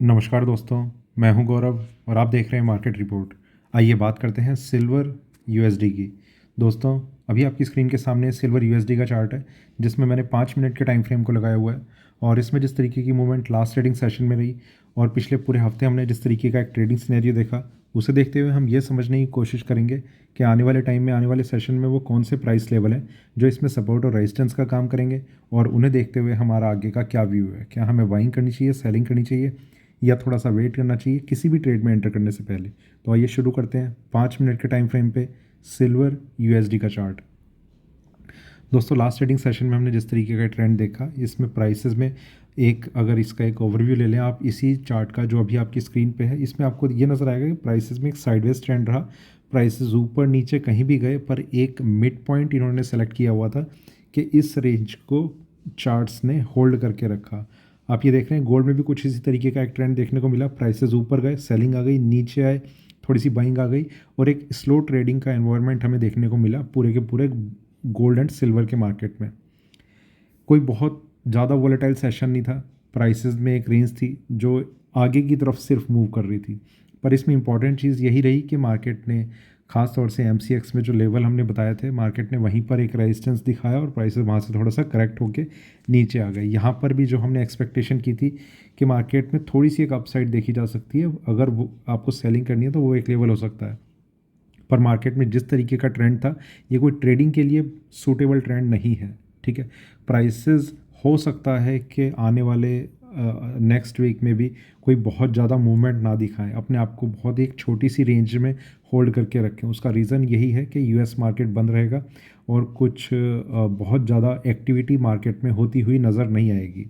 नमस्कार दोस्तों, मैं हूं गौरव और आप देख रहे हैं मार्केट रिपोर्ट। आइए बात करते हैं सिल्वर यूएसडी की। दोस्तों, अभी आपकी स्क्रीन के सामने सिल्वर यूएसडी का चार्ट है, जिसमें मैंने 5 मिनट के टाइम फ्रेम को लगाया हुआ है। और इसमें जिस तरीके की मूवमेंट लास्ट ट्रेडिंग सेशन में रही और पिछले पूरे हफ्ते हमने जिस तरीके का एक ट्रेडिंग सिनेरियो देखा, उसे देखते हुए हम ये समझने की कोशिश करेंगे कि आने वाले टाइम में, आने वाले सेशन में वो कौन से प्राइस लेवल हैं जो इसमें सपोर्ट और रेजिस्टेंस का काम करेंगे। और उन्हें देखते हुए हमारा आगे का क्या व्यू है, क्या हमें बाइंग करनी चाहिए, सेलिंग करनी चाहिए या थोड़ा सा वेट करना चाहिए किसी भी ट्रेड में एंटर करने से पहले। तो आइए शुरू करते हैं 5 मिनट के टाइम फ्रेम पे सिल्वर यूएसडी का चार्ट। दोस्तों, लास्ट ट्रेडिंग सेशन में हमने जिस तरीके का ट्रेंड देखा, इसमें प्राइसेस में अगर इसका एक ओवरव्यू ले लें आप इसी चार्ट का जो अभी आपकी स्क्रीन पे है, इसमें आपको ये नज़र आएगा कि प्राइसेस में एक साइडवेज ट्रेंड रहा। प्राइसेस ऊपर नीचे कहीं भी गए, पर एक मिड पॉइंट इन्होंने सेलेक्ट किया हुआ था कि इस रेंज को चार्ट्स ने होल्ड करके रखा। आप ये देख रहे हैं गोल्ड में भी कुछ इसी तरीके का एक ट्रेंड देखने को मिला। प्राइसेस ऊपर गए, सेलिंग आ गई, नीचे आए, थोड़ी सी बाइंग आ गई और एक स्लो ट्रेडिंग का एनवायरनमेंट हमें देखने को मिला पूरे के पूरे गोल्ड एंड सिल्वर के मार्केट में। कोई बहुत ज़्यादा वोलेटाइल सेशन नहीं था। प्राइसेस में एक रेंज थी जो आगे की तरफ सिर्फ मूव कर रही थी। पर इसमें इंपॉर्टेंट चीज़ यही रही कि मार्केट ने खास तौर से एमसीएक्स में जो लेवल हमने बताए थे, मार्केट ने वहीं पर एक रेजिस्टेंस दिखाया और प्राइसेस वहाँ से थोड़ा सा करेक्ट होके नीचे आ गए। यहाँ पर भी जो हमने एक्सपेक्टेशन की थी कि मार्केट में थोड़ी सी एक अपसाइड देखी जा सकती है, अगर वो आपको सेलिंग करनी है तो वो एक लेवल हो सकता है। पर मार्केट में जिस तरीके का ट्रेंड था, ये कोई ट्रेडिंग के लिए सूटेबल ट्रेंड नहीं है। ठीक है, प्राइसेस हो सकता है कि आने वाले नेक्स्ट वीक में भी कोई बहुत ज़्यादा मूवमेंट ना दिखाएं, अपने आप को बहुत एक छोटी सी रेंज में होल्ड करके रखें। उसका रीज़न यही है कि यूएस मार्केट बंद रहेगा और कुछ बहुत ज़्यादा एक्टिविटी मार्केट में होती हुई नज़र नहीं आएगी।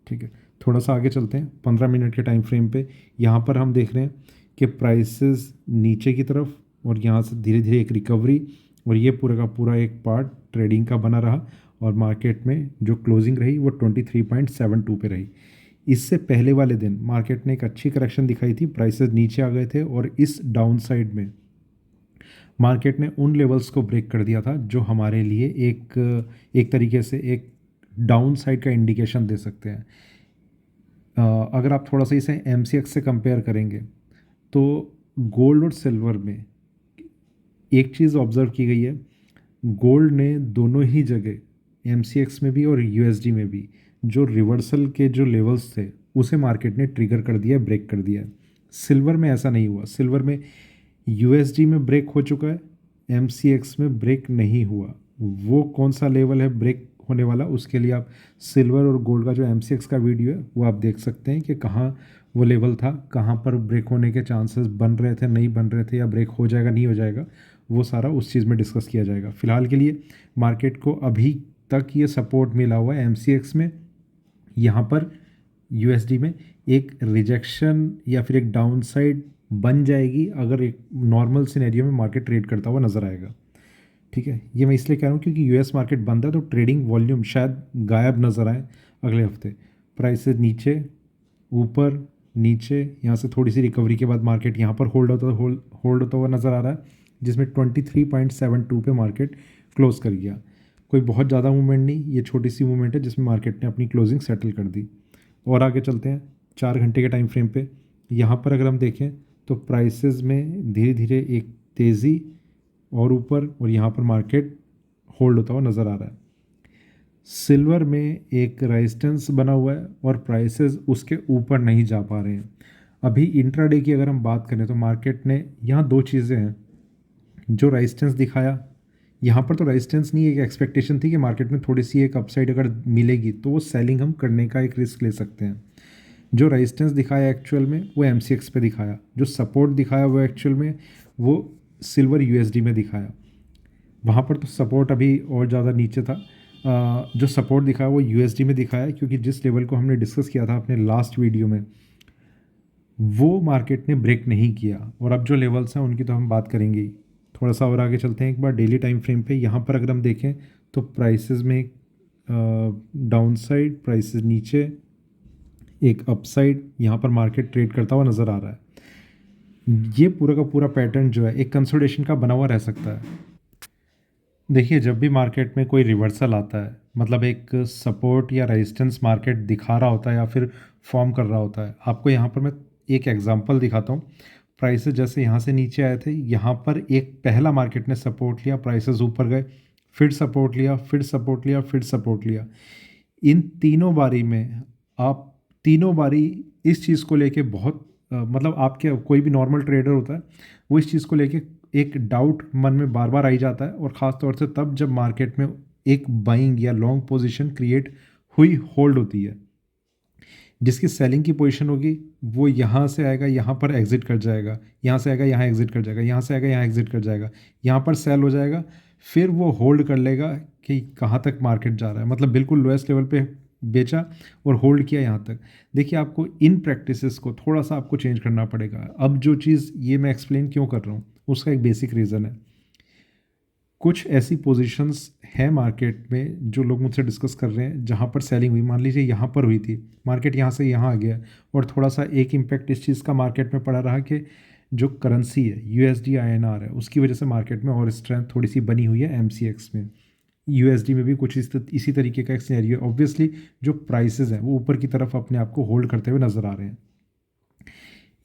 ठीक है, थोड़ा सा आगे चलते हैं 15 मिनट के टाइम फ्रेम पे। यहाँ पर हम देख रहे हैं कि प्राइसेस नीचे की तरफ और यहाँ से धीरे धीरे एक रिकवरी, और ये पूरा का पूरा एक पार्ट ट्रेडिंग का बना रहा और मार्केट में जो क्लोजिंग रही वो 23.72 पे रही। इससे पहले वाले दिन मार्केट ने एक अच्छी करेक्शन दिखाई थी, प्राइसेस नीचे आ गए थे और इस डाउन साइड में मार्केट ने उन लेवल्स को ब्रेक कर दिया था जो हमारे लिए एक तरीके से एक डाउन साइड का इंडिकेशन दे सकते हैं। अगर आप थोड़ा सा इसे एमसीएक्स से कंपेयर करेंगे तो गोल्ड और सिल्वर में एक चीज़ ऑब्ज़र्व की गई है, गोल्ड ने दोनों ही जगह एमसीएक्स में भी और यूएसडी में भी जो रिवर्सल के जो लेवल्स थे उसे मार्केट ने ट्रिगर कर दिया, ब्रेक कर दिया है। सिल्वर में ऐसा नहीं हुआ। सिल्वर में यूएसडी में ब्रेक हो चुका है, एमसीएक्स में ब्रेक नहीं हुआ। वो कौन सा लेवल है ब्रेक होने वाला, उसके लिए आप सिल्वर और गोल्ड का जो एमसीएक्स का वीडियो है वो आप देख सकते हैं कि कहाँ वो लेवल था, कहाँ पर ब्रेक होने के चांसेस बन रहे थे, नहीं बन रहे थे, या ब्रेक हो जाएगा नहीं हो जाएगा, वो सारा उस चीज़ में डिस्कस किया जाएगा। फिलहाल के लिए मार्केट को अभी तक ये सपोर्ट मिला हुआ है एमसीएक्स में। यहाँ पर यूएसडी में एक रिजेक्शन या फिर एक डाउनसाइड बन जाएगी अगर एक नॉर्मल सिनेरियो में मार्केट ट्रेड करता हुआ नज़र आएगा। ठीक है, ये मैं इसलिए कह रहा हूँ क्योंकि यूएस मार्केट बंद है तो ट्रेडिंग वॉल्यूम शायद गायब नज़र आए अगले हफ्ते। प्राइसेस नीचे ऊपर नीचे, यहाँ से थोड़ी सी रिकवरी के बाद मार्केट यहाँ पर होल्ड होता हुआ नज़र आ रहा है, जिसमें 23.72 पे मार्केट क्लोज कर गया। कोई बहुत ज़्यादा मूवमेंट नहीं, ये छोटी सी मूवमेंट है जिसमें मार्केट ने अपनी क्लोजिंग सेटल कर दी। और आगे चलते हैं 4 घंटे के टाइम फ्रेम पे। यहाँ पर अगर हम देखें तो प्राइसेस में धीरे धीरे एक तेज़ी और ऊपर, और यहाँ पर मार्केट होल्ड होता हुआ नज़र आ रहा है। सिल्वर में एक रेजिस्टेंस बना हुआ है और प्राइसेस उसके ऊपर नहीं जा पा रहे हैं। अभी इंट्राडे की अगर हम बात करें तो मार्केट ने यहाँ दो चीज़ें हैं जो रेजिस्टेंस दिखाया। यहाँ पर तो रेजिस्टेंस नहीं, एक एक्सपेक्टेशन थी कि मार्केट में थोड़ी सी एक अपसाइड अगर मिलेगी तो वो सेलिंग हम करने का एक रिस्क ले सकते हैं। जो रेजिस्टेंस दिखाया एक्चुअल में वो एमसीएक्स पे दिखाया, जो सपोर्ट दिखाया वो एक्चुअल में वो सिल्वर यूएसडी में दिखाया। वहाँ पर तो सपोर्ट अभी और ज़्यादा नीचे था। जो सपोर्ट दिखाया वो यूएसडी में दिखाया, क्योंकि जिस लेवल को हमने डिस्कस किया था अपने लास्ट वीडियो में वो मार्केट ने ब्रेक नहीं किया। और अब जो लेवल्स हैं उनकी तो हम बात करेंगे ही। थोड़ा सा और आगे चलते हैं एक बार डेली टाइम फ्रेम पे। यहाँ पर अगर हम देखें तो प्राइसेस में एक डाउन साइड, प्राइसेस नीचे, एक अपसाइड, यहाँ पर मार्केट ट्रेड करता हुआ नज़र आ रहा है। ये पूरा का पूरा पैटर्न जो है एक कंसोलिडेशन का बना हुआ रह सकता है। देखिए, जब भी मार्केट में कोई रिवर्सल आता है, मतलब एक सपोर्ट या रेजिस्टेंस मार्केट दिखा रहा होता है या फिर फॉर्म कर रहा होता है, आपको यहाँ पर मैं एक एग्जांपल दिखाता हूँ। प्राइसेस जैसे यहाँ से नीचे आए थे, यहाँ पर एक पहला मार्केट ने सपोर्ट लिया, प्राइसेस ऊपर गए, फिर सपोर्ट लिया, फिर सपोर्ट लिया, फिर सपोर्ट लिया। इन तीनों बारी में आप तीनों बारी इस चीज़ को लेके बहुत मतलब आपके कोई भी नॉर्मल ट्रेडर होता है, वो इस चीज़ को लेके एक डाउट मन में बार बार आई जाता है, और ख़ास तौर से तब जब मार्केट में एक बाइंग या लॉन्ग पोजीशन क्रिएट हुई होल्ड होती है। जिसकी सेलिंग की पोजीशन होगी वो यहाँ से आएगा, यहाँ पर एग्जिट कर जाएगा, यहाँ से आएगा, यहाँ एग्जिट कर जाएगा, यहाँ से आएगा, यहाँ एग्जिट कर जाएगा, यहाँ पर सेल हो जाएगा, फिर वो होल्ड कर लेगा कि कहाँ तक मार्केट जा रहा है, मतलब बिल्कुल लोएस्ट लेवल पे बेचा और होल्ड किया यहाँ तक। देखिए, आपको इन प्रैक्टिसेस को थोड़ा सा आपको चेंज करना पड़ेगा। अब जो चीज़ ये मैं एक्सप्लेन क्यों कर रहा हूँ, उसका एक बेसिक रीज़न है। कुछ ऐसी पोजीशंस हैं मार्केट में जो लोग मुझसे डिस्कस कर रहे हैं, जहाँ पर सेलिंग हुई, मान लीजिए यहाँ पर हुई थी, मार्केट यहाँ से यहाँ आ गया, और थोड़ा सा एक इम्पैक्ट इस चीज़ का मार्केट में पड़ा रहा कि जो करेंसी है यूएसडी आईएनआर है, उसकी वजह से मार्केट में और स्ट्रेंथ थोड़ी सी बनी हुई है एमसीएक्स में। यूएसडी में भी कुछ इसी तरीके का एक सिनेरियो है। ऑब्वियसली जो प्राइसेस हैं वो ऊपर की तरफ अपने आप को होल्ड करते हुए नज़र आ रहे हैं।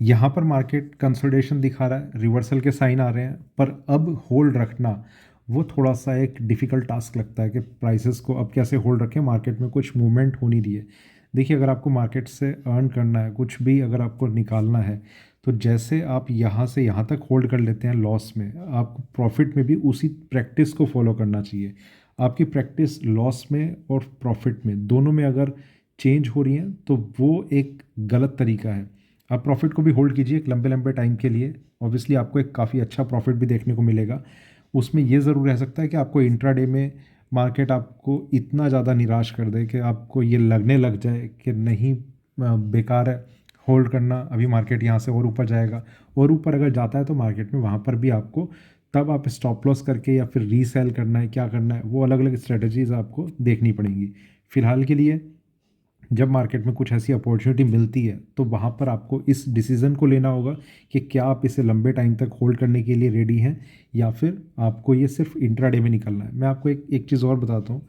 यहाँ पर मार्केट कंसोलिडेशन दिखा रहा है, रिवर्सल के साइन आ रहे हैं, पर अब होल्ड रखना वो थोड़ा सा एक डिफ़िकल्ट टास्क लगता है कि प्राइसेस को अब कैसे होल्ड रखें, मार्केट में कुछ मूवमेंट हो नहीं रही है। देखिए, अगर आपको मार्केट से अर्न करना है, कुछ भी अगर आपको निकालना है, तो जैसे आप यहाँ से यहाँ तक होल्ड कर लेते हैं लॉस में, आपको प्रॉफिट में भी उसी प्रैक्टिस को फॉलो करना चाहिए। आपकी प्रैक्टिस लॉस में और प्रॉफिट में दोनों में अगर चेंज हो रही है तो वो एक गलत तरीका है। आप प्रॉफिट को भी होल्ड कीजिए एक लंबे लंबे टाइम के लिए, ऑब्वियसली आपको एक काफ़ी अच्छा प्रॉफिट भी देखने को मिलेगा। उसमें ये ज़रूर रह सकता है कि आपको इंट्राडे में मार्केट आपको इतना ज़्यादा निराश कर दे कि आपको ये लगने लग जाए कि नहीं, बेकार है होल्ड करना, अभी मार्केट यहाँ से और ऊपर जाएगा, और ऊपर अगर जाता है तो मार्केट में वहाँ पर भी आपको तब आप स्टॉप लॉस करके या फिर रीसेल करना है, क्या करना है, वो अलग अलग स्ट्रेटजीज आपको देखनी पड़ेंगी। फ़िलहाल के लिए जब मार्केट में कुछ ऐसी अपॉर्चुनिटी मिलती है तो वहाँ पर आपको इस डिसीज़न को लेना होगा कि क्या आप इसे लंबे टाइम तक होल्ड करने के लिए रेडी हैं, या फिर आपको ये सिर्फ इंट्राडे में निकलना है। मैं आपको एक चीज़ और बताता हूँ।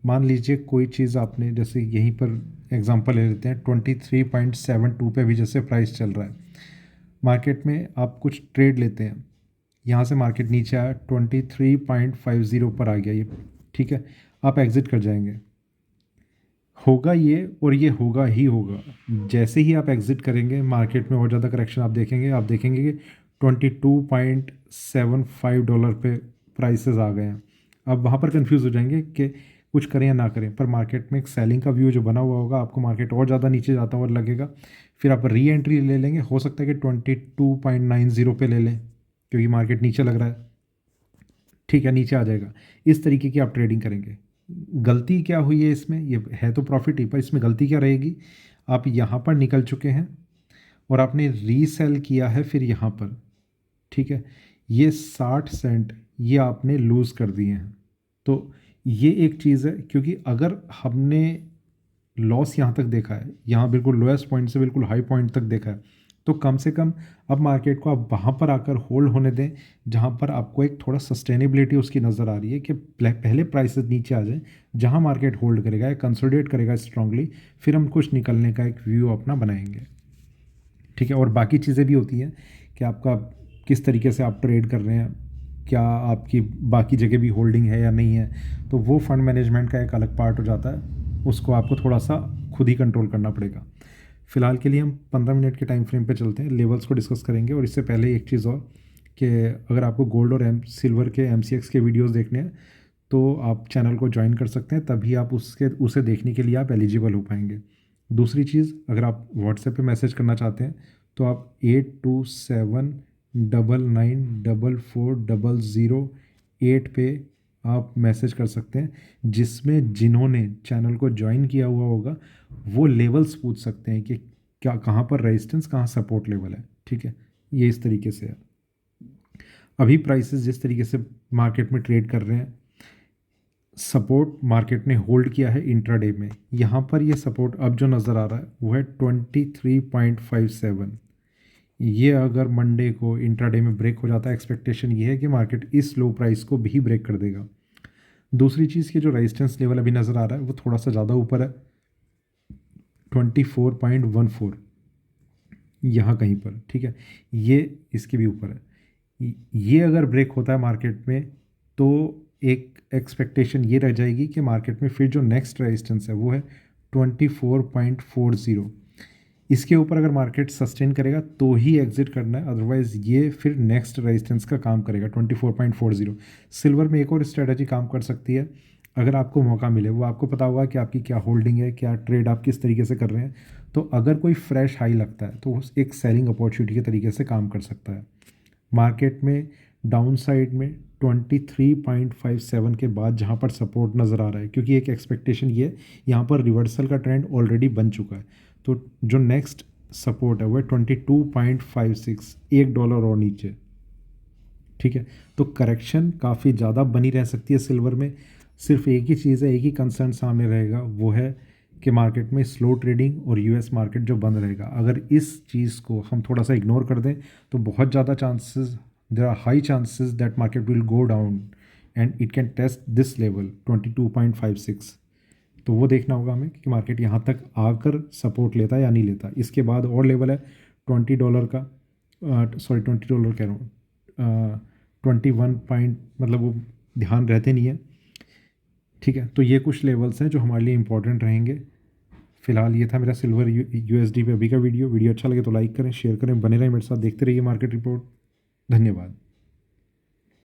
मान लीजिए कोई चीज़ आपने, जैसे यहीं पर एग्जांपल ले लेते हैं, 23.72 पे भी जैसे प्राइस चल रहा है मार्केट में, आप कुछ ट्रेड लेते हैं, यहाँ से मार्केट नीचे आया, 23.50 पर आ गया ये, ठीक है, आप एग्ज़िट कर जाएंगे। होगा ये, और ये होगा ही होगा। जैसे ही आप एग्ज़िट करेंगे मार्केट में और ज़्यादा करेक्शन आप देखेंगे कि $22.75 पे प्राइसेस आ गए हैं। अब वहाँ पर कंफ्यूज हो जाएंगे कि कुछ करें या ना करें, पर मार्केट में एक सेलिंग का व्यू जो बना हुआ होगा, आपको मार्केट और ज़्यादा नीचे जाता हुआ लगेगा, फिर आप री एंट्री ले लेंगे। हो सकता है कि 22.90 पे ले लें, क्योंकि मार्केट नीचे लग रहा है, ठीक है, नीचे आ जाएगा। इस तरीके की आप ट्रेडिंग करेंगे। गलती क्या हुई है इसमें, ये है तो प्रॉफिट ही, पर इसमें गलती क्या रहेगी, आप यहाँ पर निकल चुके हैं और आपने रीसेल किया है फिर यहाँ पर, ठीक है, ये 60 सेंट ये आपने लूज़ कर दिए हैं। तो ये एक चीज़ है, क्योंकि अगर हमने लॉस यहाँ तक देखा है, यहाँ बिल्कुल लोएस्ट पॉइंट से बिल्कुल हाई पॉइंट तक देखा है, तो कम से कम अब मार्केट को आप वहाँ पर आकर होल्ड होने दें जहाँ पर आपको एक थोड़ा सस्टेनेबिलिटी उसकी नज़र आ रही है कि पहले प्राइसेस नीचे आ जाए, जहाँ मार्केट होल्ड करेगा या कंसोलिडेट करेगा स्ट्रांगली, फिर हम कुछ निकलने का एक व्यू अपना बनाएंगे, ठीक है। और बाकी चीज़ें भी होती हैं कि आपका किस तरीके से आप ट्रेड कर रहे हैं, क्या आपकी बाकी जगह भी होल्डिंग है या नहीं है, तो वो फंड मैनेजमेंट का एक अलग पार्ट हो जाता है, उसको आपको थोड़ा सा खुद ही कंट्रोल करना पड़ेगा। फ़िलहाल के लिए हम 15 मिनट के टाइम फ्रेम पे चलते हैं, लेवल्स को डिस्कस करेंगे। और इससे पहले एक चीज़ और, कि अगर आपको गोल्ड और सिल्वर के एमसीएक्स के वीडियोस देखने हैं तो आप चैनल को ज्वाइन कर सकते हैं, तभी आप उसे देखने के लिए आप एलिजिबल हो पाएंगे। दूसरी चीज़, अगर आप व्हाट्सएप पे मैसेज करना चाहते हैं तो आप 8279994400 पे आप मैसेज कर सकते हैं, जिसमें जिन्होंने चैनल को ज्वाइन किया हुआ होगा वो लेवल्स पूछ सकते हैं कि क्या, कहाँ पर रेजिस्टेंस, कहाँ सपोर्ट लेवल है, ठीक है। ये इस तरीके से है। अभी प्राइसेस जिस तरीके से मार्केट में ट्रेड कर रहे हैं, सपोर्ट मार्केट ने होल्ड किया है इंट्राडे में, यहाँ पर ये सपोर्ट अब जो नज़र आ रहा है वो है 23.57। ये अगर मंडे को इंट्राडे में ब्रेक हो जाता है, एक्सपेक्टेशन ये है कि मार्केट इस लो प्राइस को भी ब्रेक कर देगा। दूसरी चीज़ की जो रेजिस्टेंस लेवल अभी नज़र आ रहा है वो थोड़ा सा ज़्यादा ऊपर है, 24.14 यहाँ कहीं पर, ठीक है। ये इसके भी ऊपर है। ये अगर ब्रेक होता है मार्केट में तो एक एक्सपेक्टेशन ये रह जाएगी कि मार्केट में फिर जो नेक्स्ट रेजिस्टेंस है वो है 24.40। इसके ऊपर अगर मार्केट सस्टेन करेगा तो ही एग्जिट करना है, अदरवाइज़ ये फिर नेक्स्ट रेजिस्टेंस का काम करेगा 24.40। सिल्वर में एक और स्ट्रेटजी काम कर सकती है अगर आपको मौका मिले, वो आपको पता होगा कि आपकी क्या होल्डिंग है, क्या ट्रेड आप किस तरीके से कर रहे हैं। तो अगर कोई फ्रेश हाई लगता है तो वो एक सेलिंग अपॉर्चुनिटी के तरीके से काम कर सकता है। मार्केट में डाउन साइड में 23.57 के बाद जहाँ पर सपोर्ट नज़र आ रहा है, क्योंकि एक एक्सपेक्टेशन ये यहाँ पर रिवर्सल का ट्रेंड ऑलरेडी बन चुका है, तो जो नेक्स्ट सपोर्ट है वो है 22.56, $1 और नीचे, ठीक है। तो करेक्शन काफ़ी ज़्यादा बनी रह सकती है सिल्वर में। सिर्फ एक ही चीज़ है, एक ही कंसर्न सामने रहेगा, वो है कि मार्केट में स्लो ट्रेडिंग और यूएस मार्केट जो बंद रहेगा। अगर इस चीज़ को हम थोड़ा सा इग्नोर कर दें तो बहुत ज़्यादा chances, there are high chances that market will go down and it can test this level 22.56। तो वो देखना होगा हमें कि मार्केट यहाँ तक आकर सपोर्ट लेता है या नहीं लेता। इसके बाद और लेवल है $20 का, सॉरी $20 कह रहा हूँ, 21 पॉइंट, मतलब वो ध्यान रहते नहीं है, ठीक है। तो ये कुछ लेवल्स हैं जो हमारे लिए इंपॉर्टेंट रहेंगे। फिलहाल ये था मेरा सिल्वर यूएसडी पे अभी का वीडियो अच्छा लगे तो लाइक करें, शेयर करें, बने रहें मेरे साथ, देखते रहिए मार्केट रिपोर्ट। धन्यवाद।